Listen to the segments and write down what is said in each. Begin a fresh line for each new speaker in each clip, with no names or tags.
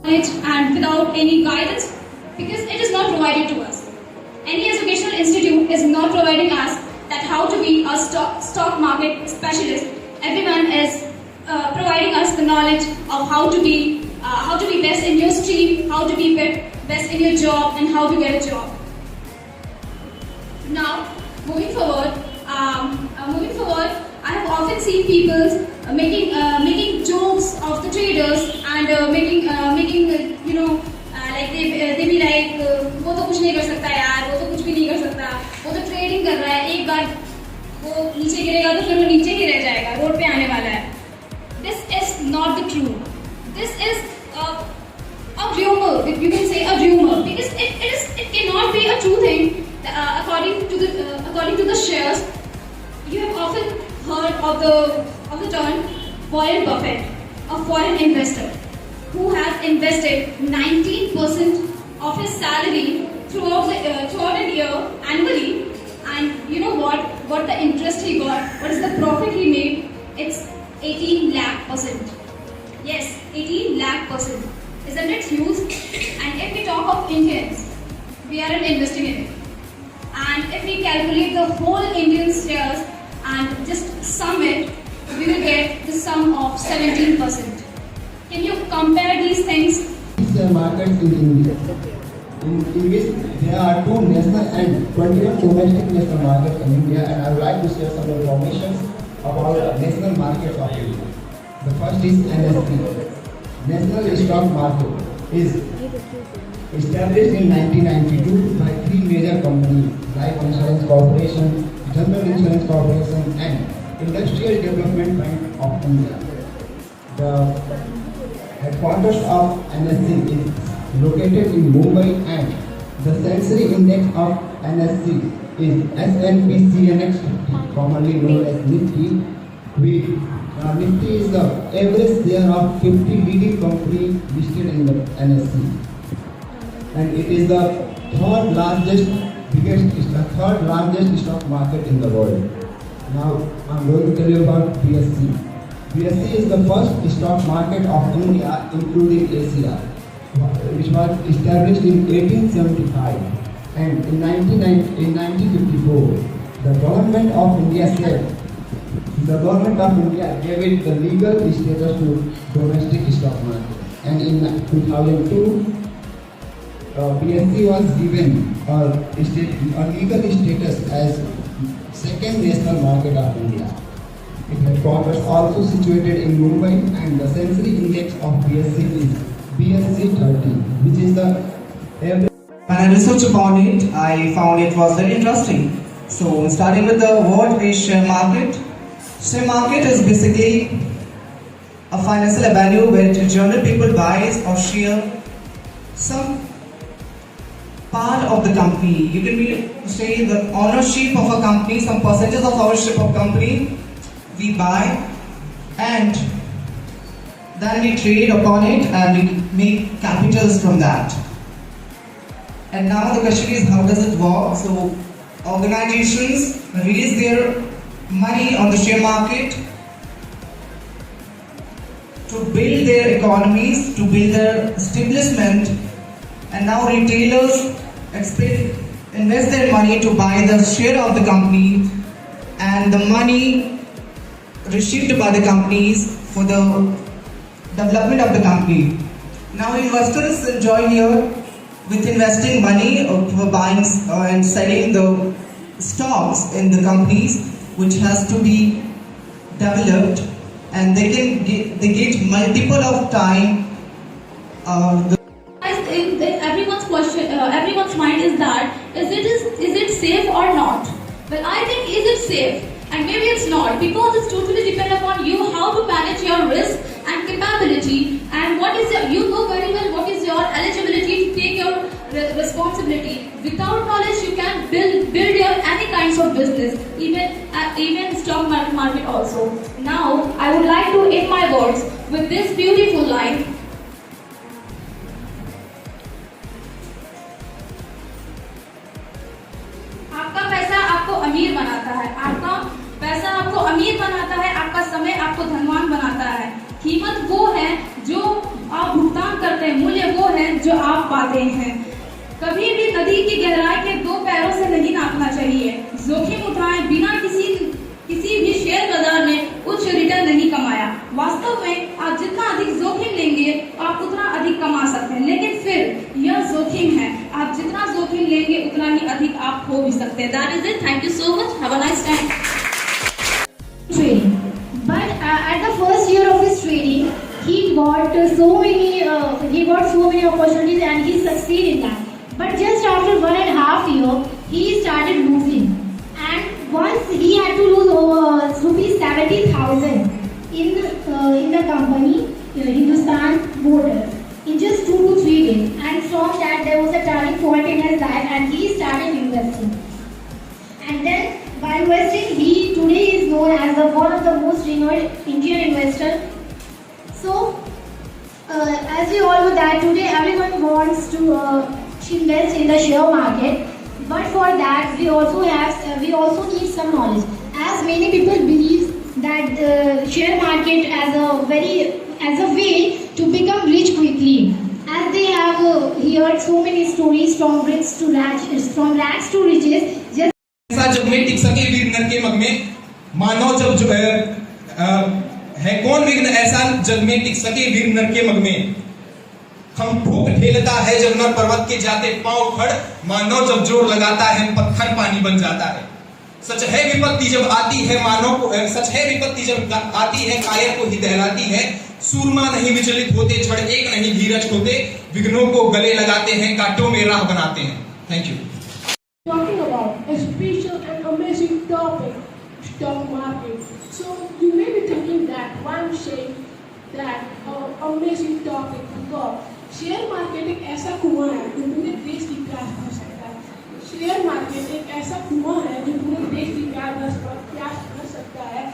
knowledge and without any guidance because it is not provided to us. Any educational institute is not providing us that how to be a stock market specialist. Everyone is providing us the knowledge of how to be best in your stream, how to be best in your job, and how to get a job. Now, moving forward, I have often seen people making jokes of the traders and making like they be like वो तो कुछ नहीं कर सकता यार, वो तो कुछ भी नहीं कर सकता, वो तो ट्रेडिंग कर रहा है, एक बार वो नीचे गिरेगा तो फिर वो नीचे ही रह जाएगा, रोड पे आने वाला है. This is not the truth. This is a rumor. You can say a rumor because it cannot be a true thing. According to the shares, you have often heard of the term Warren Buffett, a foreign investor who has invested 19% of his salary throughout a year annually, and you know what the interest he got, what is the profit he made? It's 18 lakh %. Yes, 18 lakh %. Isn't it huge? And if we talk of Indians, we aren't investing in it. And if we calculate the whole Indian shares and just sum it, we will get the sum of 17%. Can you compare these things?
Share markets in India. In which there are 2 national and 21 domestic national markets in India, and I would like to share some information about national markets of India. The first is NSE. National Stock Market is established in 1992 by 3 major companies: Life Insurance Corporation, General Insurance Corporation, and Industrial Development Bank of India. The headquarters of NSE is located in Mumbai, and the Sensory Index of NSE is S&P CNX, commonly known as Nifty. Nifty is the average share of 50 leading companies listed in the NSE, and it is the third largest stock market in the world. Now I am going to tell you about BSE. BSE is the first stock market of India, including Asia, which was established in 1875, and in 1954, the government of India gave it the legal status to domestic stock market, and in 2002, BSE was given a legal status as second national market of India. Its headquarters also situated in Mumbai, and the Sensory Index of BSE is BSE 30, which is the average.
When I researched upon it, I found it was very interesting. So, starting with the what is share market. Share market is basically a financial avenue where general people buys or share some part of the company. You can be say the ownership of a company, some percentage of ownership of company we buy, and then we trade upon it and we make capitals from that. And now the question is, how does it work? So organizations raise their money on the share market to build their economies, to build their establishment, and now retailers invest their money to buy the share of the company, and the money received by the companies for the development of the company. Now investors enjoy here with investing money for buying and selling the stocks in the companies which has to be developed, and they get multiple of time.
Everyone's mind is that is it safe or not? Well, I think is it safe? And maybe it's not, because it's totally depend upon you how to manage your risk and capability, and what is you know very well what is your eligibility to take your responsibility. Without knowledge, you can build your any kinds of business, even stock market also. Now, I would like to end my words with this beautiful line. आपका पैसा आपको अमीर बनाता है, आपका पैसा आपको अमीर बनाता है, आपका समय आपको धनवान बनाता है. कीमत वो है जो आप भुगतान करते करते मूल्य वो है जो आप पाते हैं। कभी भी नदी की गहराई के दो पैरों से नहीं नापना चाहिए। जोखिम उठाएं बिना किसी भी शेयर बाजार में उच्च रिटर्न नहीं कमाया। वास्तव में आप जितना अधिक जोखिम लेंगे आप उतना अधिक कमा सकते हैं, लेकिन फिर यह जोखिम है, आप जितना जोखिम लेंगे उतना ही अधिक आप खो भी सकते हैं। That is it. Thank you so much. Have a nice time.
Trading, but at the first year of his trading, he got so many opportunities and he succeeded in that. But just after 1.5 years, he started losing, and once he had to lose rupees 70,000 in the company Hindustan Motors in just 2 to 3 days. And from that there was a turning point in his life, and he started investing. And then by investing, he today is known as one of the most renowned Indian investor. So, as we all know that today everyone wants to invest in the share market, but for that we also need some knowledge. As many people believe that share market as a way to become rich quickly, as they have heard so many stories from rags to riches. Just
ऐसा जग में टिक सके वीर नर के मग में, मानो जब जो है कौन विघ्न ऐसा जग में टिक सके वीर नर के मग में। हम फूक ढेलता है जब नर पर्वत के जाते पांव खड़, मानो जब जोर लगाता है पत्थर पानी बन जाता है। सच है विपत्ति जब आती है सच है विपत्ति जब आती है कायर को ही दहलाती है। सूरमा नहीं विचलित होते, छड़ एक नहीं धीरज होते, विघ्नों को गले लगाते हैं, कांटों में राह बनाते हैं। Thank you.
Talking about a special and amazing topic, stock market. So you may be thinking that why I'm saying that amazing topic because share market एक ऐसा कुआं है जो पूरे देश की प्यास भर सकता है। शेयर मार्केट एक ऐसा कुआं है जो पूरे देश की प्यास भर सकता है।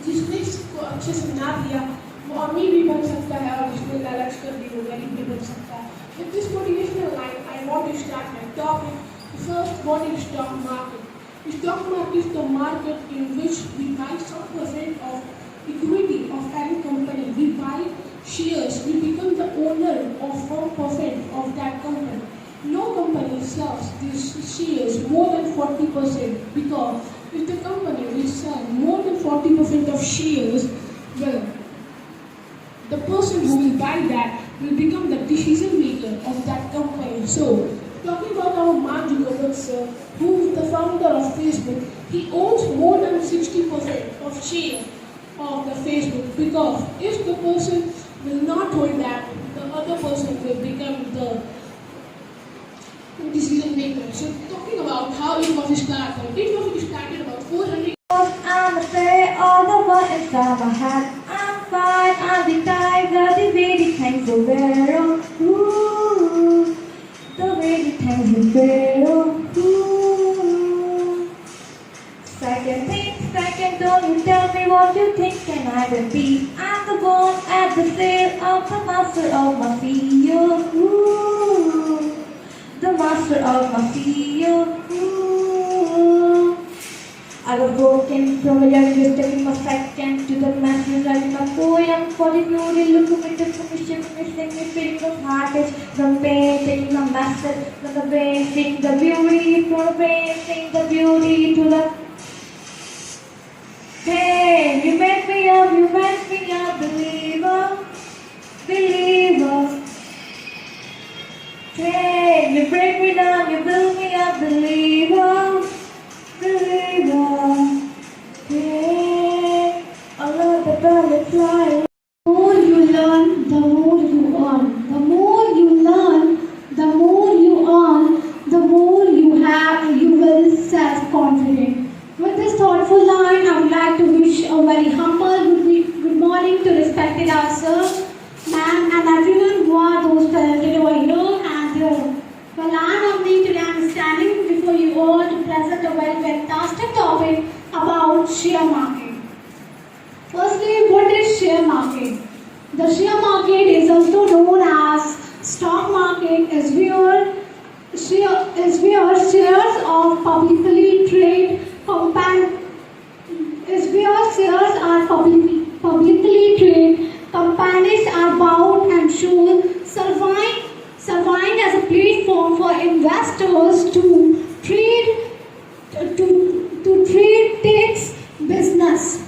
जिसने इसको अच्छे से नाप लिया वो अमीर भी बन सकता है, और जिसने लालच कर दी वो गरीब भी बन सकता है। With this motivational line, I want to start my topic. First, what is stock market? The stock market is the market in which we buy some percent of equity of any company. We buy shares. We become the owner of 1% of that company. No company sells these shares more than 40%, because if the company will sell more than 40% of shares, well, the person who will buy that will become the decision maker of that company. So, talking about our Mark Zuckerberg sir, who is the founder of Facebook, he owns more than 60% of share of the Facebook, because if the person will not hold that, the other person will become the decision maker. So talking about how it was started, about 400.
I'm a say all the world is I had. I'm fine, I'm the tiger, the way the things are well. Ooh, the way the things are well. Ooh. Second, don't you tell me what you think, can I repeat? I'm the one at the sail of the master of my field. Ooh, the master of my field. Ooh. I was broken from a young age, taking my second to the masses, writing a poem for the glory, looking at the commission, missing the feeling of heartache, from pain, taking a message, from the brain, seeing the beauty, from the brain, seeing the beauty to the... Hey, you make me a believer, believer. Hey, you break me down, you build me a believer, believer. Hey, I love the butterfly. The more you learn, the more you earn. The more you learn, the more you earn, the more you have, you will self-confident. With this thoughtful line, I would like to wish a very humble good morning to respected our sir, ma'am, and everyone who are those talented over here and here. Well, I'm Amni. Today I'm standing before you all to present a very fantastic topic about share market. Firstly, what is share market? The share market is also known as stock market, is where shares of publicly traded publicly traded companies are bought and sold investors to trade takes business.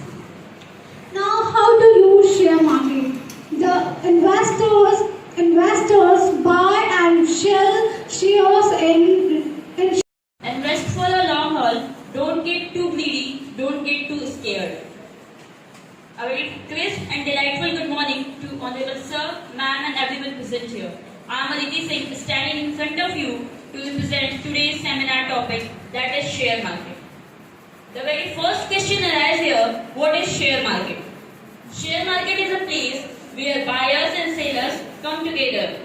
Now, how do you share market? The investors buy and sell shares in
Invest for the long haul. Don't get too greedy. Don't get too scared. A very crisp and delightful good morning to Honorable Sir, Ma'am and everyone present here. I am Aditi Singh standing in front of you to present today's seminar topic, that is share market. The very first question arises here, what is share market? Share market is a place where buyers and sellers come together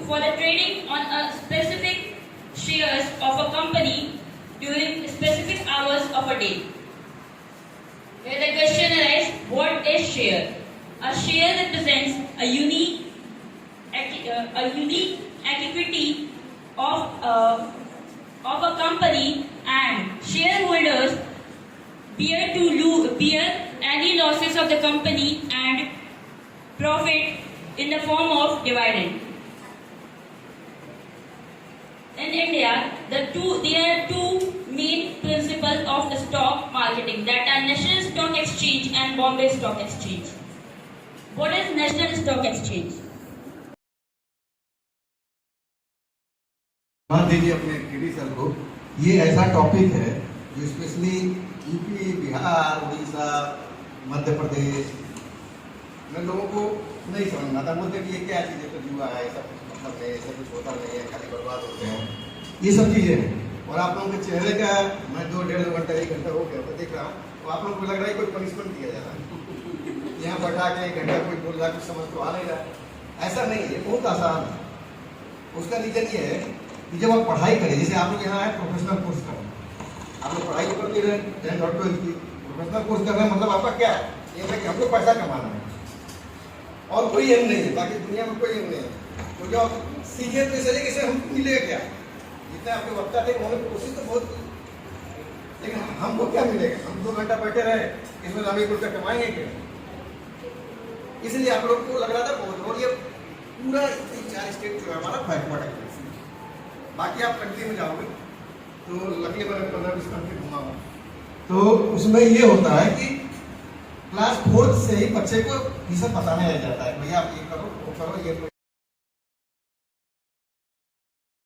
for the trading on a specific shares of a company during specific hours of a day. Where the question arises, what is share? A share represents a unique equity of a company, and shareholders bear any losses of the company and profit in the form of dividend. In India, there are two main principles of stock marketing, that are National Stock Exchange and Bombay Stock Exchange. What is National Stock Exchange?
मान दीजिए अपने TD sir को, ये ऐसा topic है जो specially UP, Bihar, Orissa, Madhya Pradesh में लोगों को नहीं समझ में आता। बोलते कि ये क्या चीज़ है, तो जुआ है, ऐसा कुछ मतलब नहीं, ऐसा कुछ होता नहीं है, खाली बर्बाद होते हैं, ये सब चीज़ें हैं। और आप लोगों के चेहरे का मैं 2-1.5 घंटा 1 घंटा हो गया देख रहा हूँ, तो आप लोगों को लग रहा है कोई पनिशमेंट दिया जा रहा है, यहाँ बैठा के 1 घंटा कोई बोल रहा, कुछ समझ तो आ नहीं रहा। ऐसा नहीं है, बहुत आसान है। उसका रीजन ये है कि जब आप पढ़ाई करें, जैसे आप लोग यहाँ आए प्रोफेशनल कोर्स कर रहे हैं, आप लोग पढ़ाई तो करते रहे 10 और 12 की, प्रोफेशनल कोर्स कर रहे हैं, मतलब आपका क्या ये है कि हमको पैसा कमाना है और कोई एम नहीं है, बाकी दुनिया में कोई एम नहीं है। तो जो आप सीखे तो इस तरीके से हमको मिलेगा क्या? जितने आपके वक्ता थे उन्होंने कोशिश तो बहुत की, लेकिन हमको क्या मिलेगा? हम 2 घंटा बैठे रहे, इसमें हम 1 रुपया कमाएंगे क्या? इसलिए आप लोग को लग रहा था बहुत। और ये पूरा 3-4 स्टेट जो है हमारा बैकवर्ड है, बाकी आप कंट्री में जाओगे तो लकली मैंने 15-20 कंट्री घुमा हूँ, तो उसमें ये होता है कि क्लास 4 से ही बच्चे को ये सब बताने लग जाता है, भैया आप ये करो वो करो, ये